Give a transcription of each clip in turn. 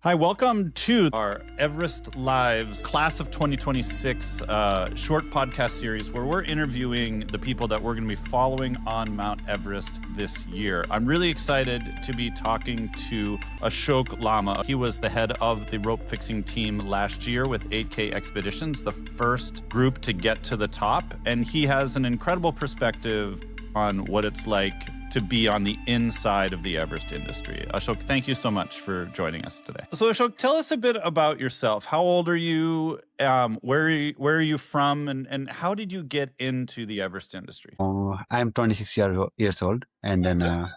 Hi, welcome to our Everest.Live's Class of 2026 short podcast series where we're interviewing the people that we're going to be following on Mount Everest this year. I'm really excited to be talking to Ashok Lama. He was the head of the rope fixing team last year with 8K Expeditions, the first group to get to the top. And he has an incredible perspective on what it's like to be on the inside of the Everest industry. Ashok, thank you so much for joining us today. So Ashok, tell us a bit about yourself. How old are you? Where are you from? And how did you get into the Everest industry? I'm 26 years old. And then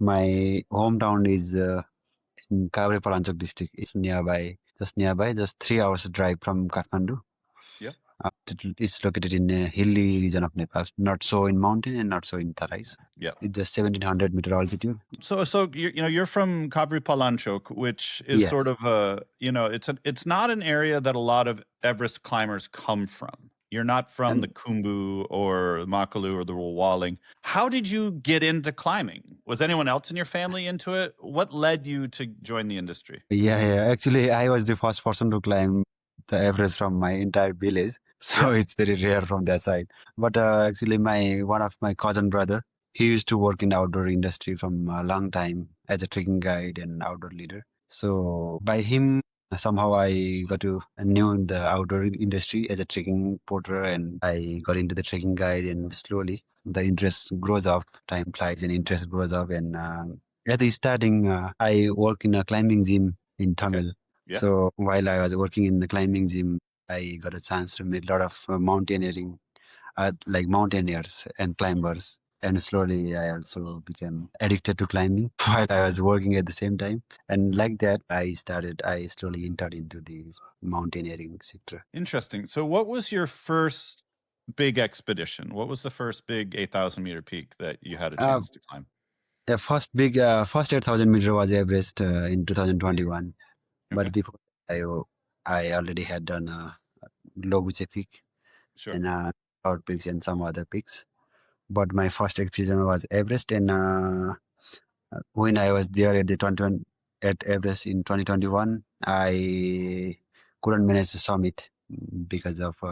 my hometown is in Kavre district. It's just 3 hours drive from Kathmandu. Yeah. It's located in a hilly region of Nepal, not so in mountain and not so in Tarais. Yeah. It's just 1700 meter altitude. So you're from Kabri Palanchok, which is Yes. sort of it's not an area that a lot of Everest climbers come from. You're not from the Khumbu or Makalu or the Walling. How did you get into climbing? Was anyone else in your family into it? What led you to join the industry? Yeah. Actually, I was the first person to climb the Everest from my entire village. So it's very rare from that side. But actually, one of my cousin brother, he used to work in the outdoor industry from a long time as a trekking guide and outdoor leader. So by him, somehow I got to knew the outdoor industry as a trekking porter, and I got into the trekking guide, and slowly the interest grows up, time flies and interest grows up. And at the starting, I work in a climbing gym in Tamil. Okay. Yeah. So while I was working in the climbing gym, I got a chance to meet a lot of mountaineering, like mountaineers and climbers. And slowly I also became addicted to climbing while I was working at the same time. And like that, I slowly entered into the mountaineering sector. Interesting. So what was your first big expedition? What was the first big 8,000 meter peak that you had a chance to climb? The first 8,000 meter was Everest in 2021. Okay. But before I already had done Lobuche peak and Cloud peaks and some other peaks. But my first expedition was Everest, and when I was there at Everest in 2021, I couldn't manage the summit because of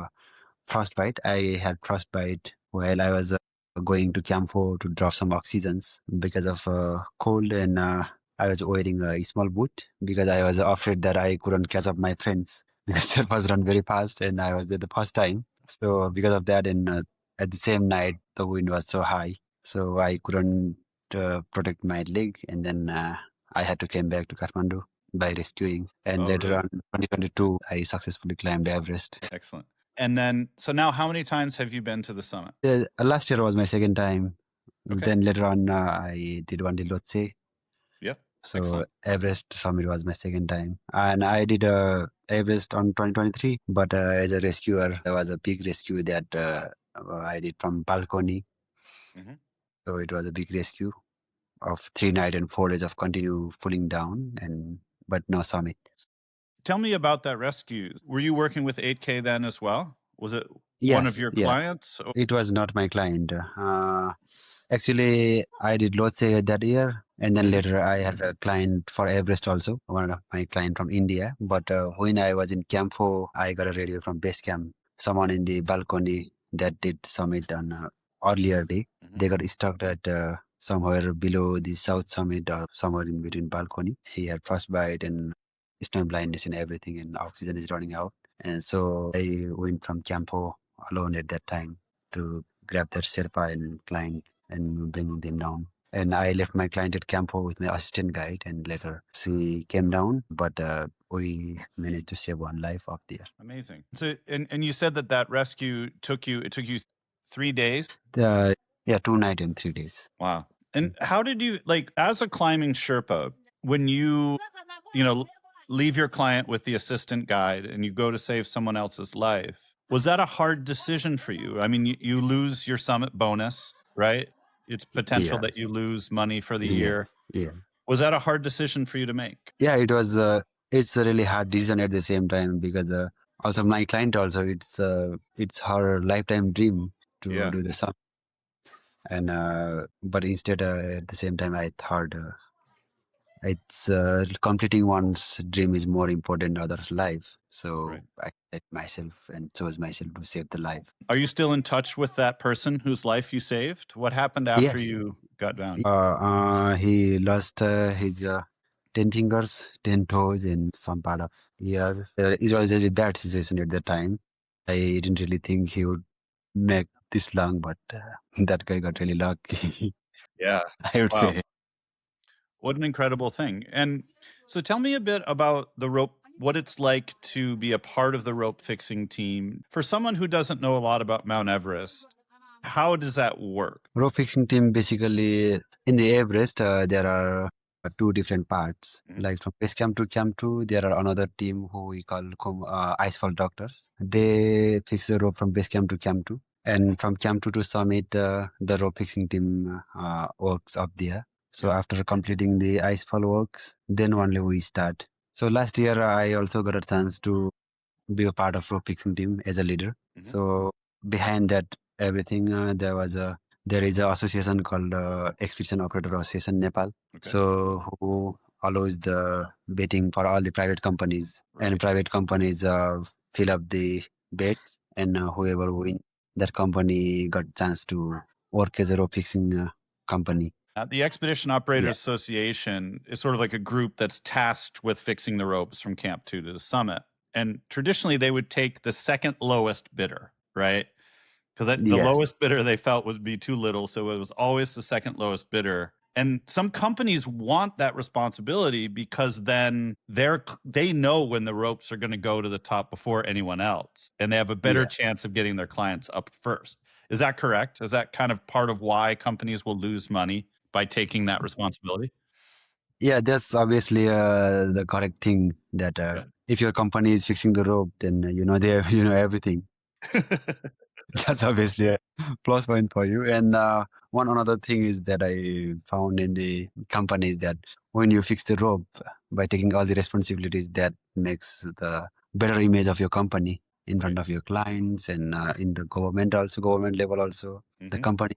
frostbite. I had frostbite while I was going to Camp 4 to drop some oxygens because of cold, and I was wearing a small boot because I was afraid that I couldn't catch up my friends because it was run very fast and I was there the first time. So because of that, and at the same night, the wind was so high, so I couldn't protect my leg, and then I had to come back to Kathmandu by rescuing. And later on, 2022, I successfully climbed Everest. Excellent. And then, so now how many times have you been to the summit? Last year was my second time. Okay. Then later on, I did one day Lhotse. Yeah. So excellent. Everest summit was my second time. And I did Everest on 2023, but as a rescuer, there was a big rescue that I did from balcony. Mm-hmm. So it was a big rescue of 3 nights and 4 days of continue falling down, but no summit. Tell me about that rescue. Were you working with 8K then as well? Was it Yes, one of your clients? It was not my client. Actually, I did Lhotse that year, and then later I had a client for Everest also, one of my client from India. But when I was in Camp 4, I got a radio from base camp. Someone in the balcony that did summit on earlier day. Mm-hmm. They got stuck at somewhere below the south summit or somewhere in between balcony. He had frostbite and snow blindness and everything, and oxygen is running out. And so I went from Camp 4 alone at that time to grab that Sherpa and client and bringing them down. And I left my client at Camp 4 with my assistant guide, and later she came down, but we managed to save one life up there. Amazing. So, and you said that rescue took you 3 days? 2 nights and 3 days. Wow. And how did you, like, as a climbing Sherpa, when you leave your client with the assistant guide and you go to save someone else's life, was that a hard decision for you? I mean, you lose your summit bonus, right? It's potential that you lose money for the year. Yeah. Was that a hard decision for you to make? Yeah, it was. It's a really hard decision at the same time because also my client also it's her lifetime dream to do the summit. And but instead at the same time I thought it's completing one's dream is more important than others' life. So Right. I set myself and chose myself to save the life. Are you still in touch with that person whose life you saved? What happened after Yes. you got down? He lost his 10 fingers, 10 toes in some part of ears. It was a bad situation at the time. I didn't really think he would make this long, but that guy got really lucky. Yeah. I would Wow. say. What an incredible thing. And so tell me a bit about the rope, what it's like to be a part of the rope fixing team. For someone who doesn't know a lot about Mount Everest, how does that work? Rope fixing team basically in the Everest, there are two different parts. Like from base camp to camp 2, there are another team who we call icefall doctors. They fix the rope from base camp to camp 2. And from camp 2 to summit, the rope fixing team works up there. So after completing the icefall works, then only we start. So last year, I also got a chance to be a part of rope fixing team as a leader. So behind that everything, there is an association called Expedition Operator Association Nepal. So who allows the betting for all the private companies, and private companies fill up the bets, and whoever wins, that company got chance to work as a rope fixing company. The Expedition Operators Association is sort of like a group that's tasked with fixing the ropes from Camp 2 to the summit. And traditionally, they would take the second lowest bidder, right? Because the lowest bidder they felt would be too little. So it was always the second lowest bidder. And some companies want that responsibility because then they know when the ropes are going to go to the top before anyone else. And they have a better chance of getting their clients up first. Is that correct? Is that kind of part of why companies will lose money by taking that responsibility? Yeah, that's obviously the correct thing. That if your company is fixing the rope, then you know everything. That's obviously a plus point for you. And one another thing is that I found in the company is that when you fix the rope by taking all the responsibilities, that makes the better image of your company in front of your clients and in the government level also, the company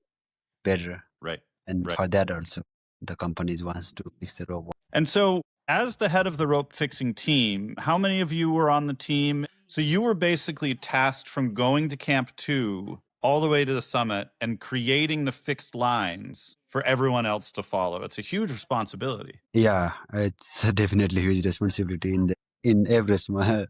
better. Right. And for that also, the companies wants to fix the rope. And so, as the head of the rope fixing team, how many of you were on the team? So you were basically tasked from going to Camp 2 all the way to the summit and creating the fixed lines for everyone else to follow. It's a huge responsibility. Yeah, it's definitely a huge responsibility in Everest, where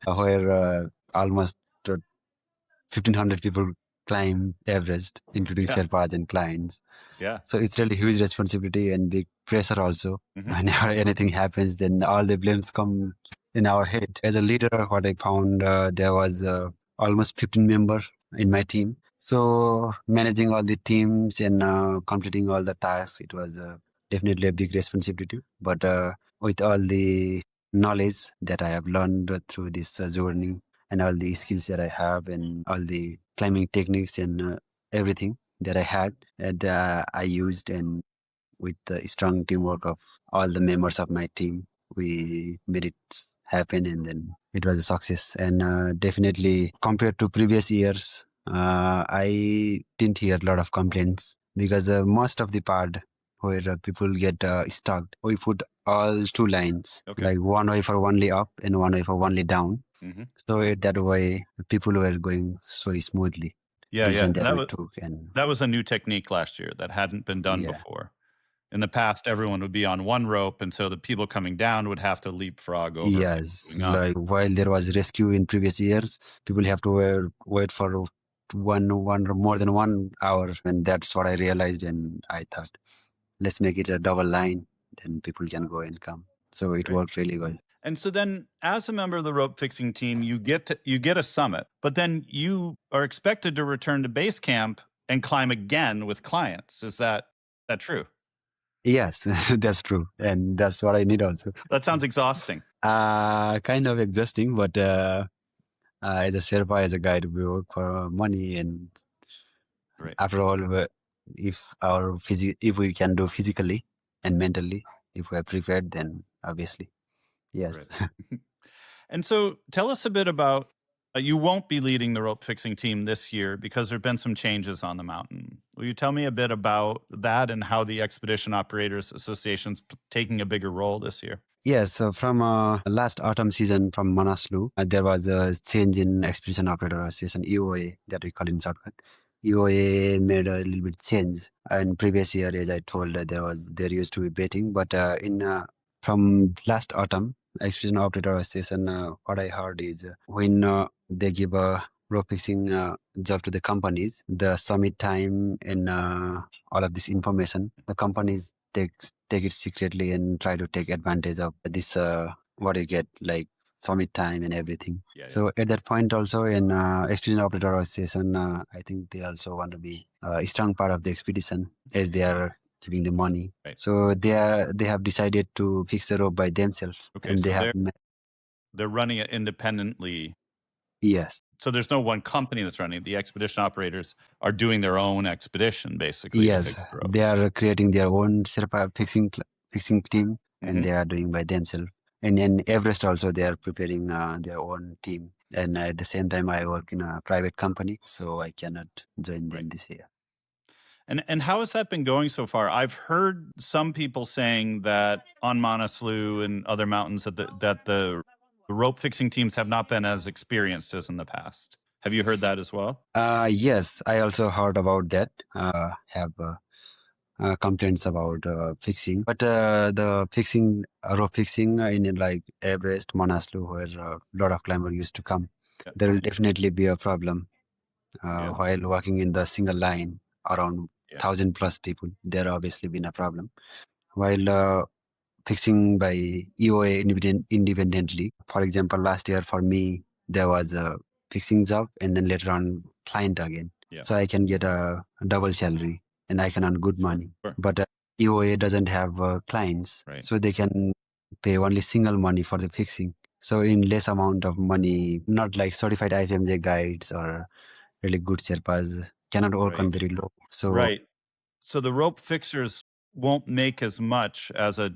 almost 1,500 people climb Everest, including Sherpas and clients. Yeah. So it's really huge responsibility and big pressure also. Whenever anything happens, then all the blames come in our head. As a leader, what I found, there was almost 15 members in my team. So managing all the teams and completing all the tasks, it was definitely a big responsibility. But with all the knowledge that I have learned through this journey and all the skills that I have and all the climbing techniques and everything that I had, and I used, and with the strong teamwork of all the members of my team, we made it happen, and then it was a success. And definitely compared to previous years, I didn't hear a lot of complaints because most of the part where people get stuck, we put all two lines, like one way for only up and one way for only down. So that way people were going so smoothly. Yeah. And that was a new technique last year that hadn't been done before. In the past, everyone would be on one rope, and so the people coming down would have to leapfrog over. Yes, like while there was rescue in previous years, people have to wait for one more than 1 hour, and that's what I realized. And I thought, let's make it a double line, then people can go and come. So it worked really well. And so then, as a member of the rope fixing team, you get a summit, but then you are expected to return to base camp and climb again with clients. Is that true? Yes, that's true, and that's what I need also. That sounds exhausting. Kind of exhausting, but as a Sherpa, as a guide, we work for money, and after all, if we can do physically and mentally, if we are prepared, then obviously, yes. And so, tell us a bit about You won't be leading the rope fixing team this year because there have been some changes on the mountain. Will you tell me a bit about that and how the Expedition Operators Association's taking a bigger role this year? Yes, so from last autumn season from Manaslu, there was a change in Expedition Operator Association, EOA, that we call in shortcut. EOA made a little bit change. In previous year, as I told, there used to be betting, but from last autumn, Expedition Operator Association, what I heard is when they give a rope fixing job to the companies, the summit time and all of this information, the companies take it secretly and try to take advantage of this what you get, like summit time and everything. So at that point also in Expedition Operator Association, I think they also want to be a strong part of the expedition as they are giving the money. Right. So they have decided to fix the rope by themselves. Okay, And so they have they're running it independently. Yes. So there's no one company that's running it. The expedition operators are doing their own expedition, basically. Yes, to fix the ropes. they are creating their own fixing team, Mhm. and they are doing by themselves. And in Everest also, they are preparing their own team. And at the same time, I work in a private company, so I cannot join them this year. And how has that been going so far? I've heard some people saying that on Manaslu and other mountains that the rope fixing teams have not been as experienced as in the past. Have you heard that as well? Yes, I also heard about that. Have complaints about fixing, but the fixing rope fixing in like Everest, Manaslu, where a lot of climbers used to come, there will definitely be a problem while walking in the single line around 1,000+ people. There obviously been a problem while fixing by EOA independently. For example, last year for me there was a fixing job and then later on client again. So I can get a double salary and I can earn good money. But EOA doesn't have clients, so they can pay only single money for the fixing. So in less amount of money, not like certified IFMJ guides or really good Sherpas cannot work on very low. So So the rope fixers won't make as much as a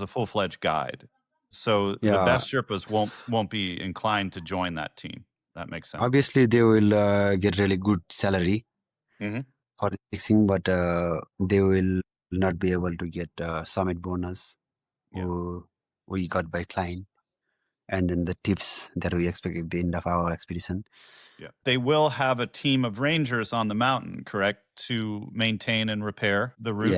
full-fledged guide. So the best Sherpas won't be inclined to join that team. That makes sense. Obviously, they will get really good salary for the fixing, but they will not be able to get summit bonus we got by client, and then the tips that we expect at the end of our expedition. They will have a team of rangers on the mountain, correct, to maintain and repair the route?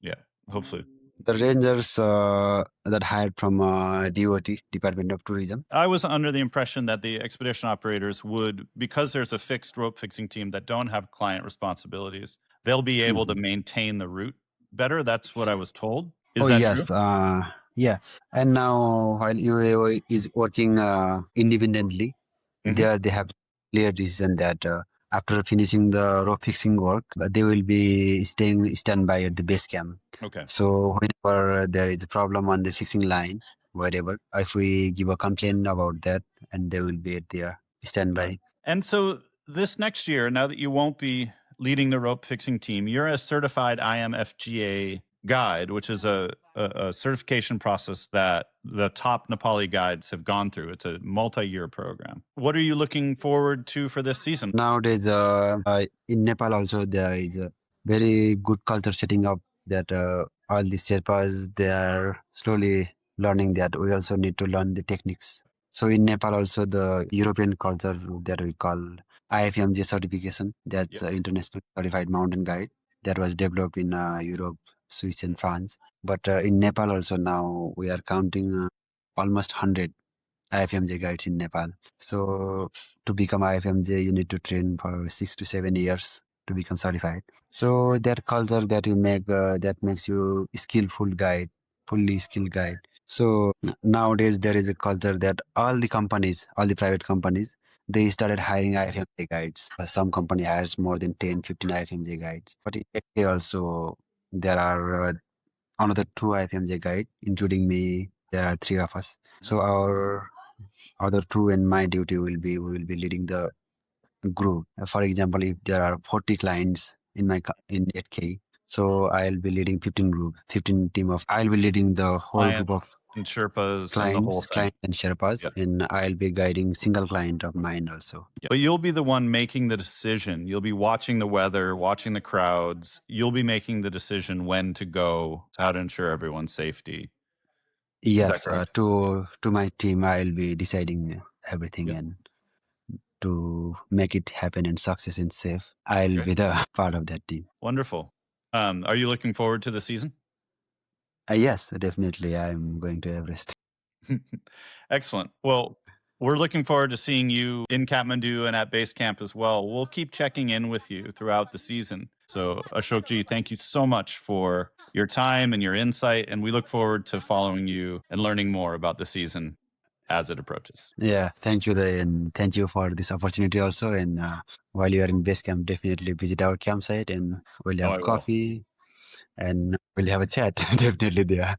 Yeah, hopefully. The rangers that hired from DOT, Department of Tourism. I was under the impression that the expedition operators would, because there's a fixed rope fixing team that don't have client responsibilities, they'll be able to maintain the route better. That's what I was told. Is that yes, true? Yeah. And now while UAO is working independently, they have clear decision that after finishing the rope fixing work, they will be staying standby at the base camp. Okay. So whenever there is a problem on the fixing line, whatever, if we give a complaint about that, and they will be at their standby. And so this next year, now that you won't be leading the rope fixing team, you're a certified IMFGA guide, which is a certification process that the top Nepali guides have gone through. It's a multi-year program. What are you looking forward to for this season? Nowadays, in Nepal also, there is a very good culture setting up that all the Sherpas, they are slowly learning that we also need to learn the techniques. So in Nepal also, the European culture that we call IFMG certification, that's International Certified Mountain Guide, that was developed in Europe, Swiss and France. But in Nepal also now we are counting almost 100 IFMJ guides in Nepal. So to become IFMJ, you need to train for 6 to 7 years to become certified. So that culture that you make, that makes you fully skilled guide. So nowadays there is a culture that all the private companies, they started hiring IFMJ guides. Some company hires more than 10, 15 IFMJ guides. But in AK also, there are another 2 IFMJ guide, including me. There are 3 of us. So our other 2 and my duty we will be leading the group. For example, if there are 40 clients in 8K, So I'll be leading 15 team of. I'll be leading the whole group of Clients and Sherpas and the whole thing. clients and Sherpas, Yeah. and I'll be guiding single client of mine also. But you'll be the one making the decision. You'll be watching the weather, watching the crowds. You'll be making the decision when to go, how to ensure everyone's safety. Yes, to my team, I'll be deciding everything and to make it happen and success and safe. I'll be the part of that team. Wonderful. Are you looking forward to the season? Yes, definitely. I'm going to Everest. Excellent. Well, we're looking forward to seeing you in Kathmandu and at base camp as well. We'll keep checking in with you throughout the season. So Ashokji, thank you so much for your time and your insight. And we look forward to following you and learning more about the season as it approaches. Yeah, thank you, and thank you for this opportunity also. And while you are in base camp, definitely visit our campsite and we'll have coffee and we'll have a chat definitely there.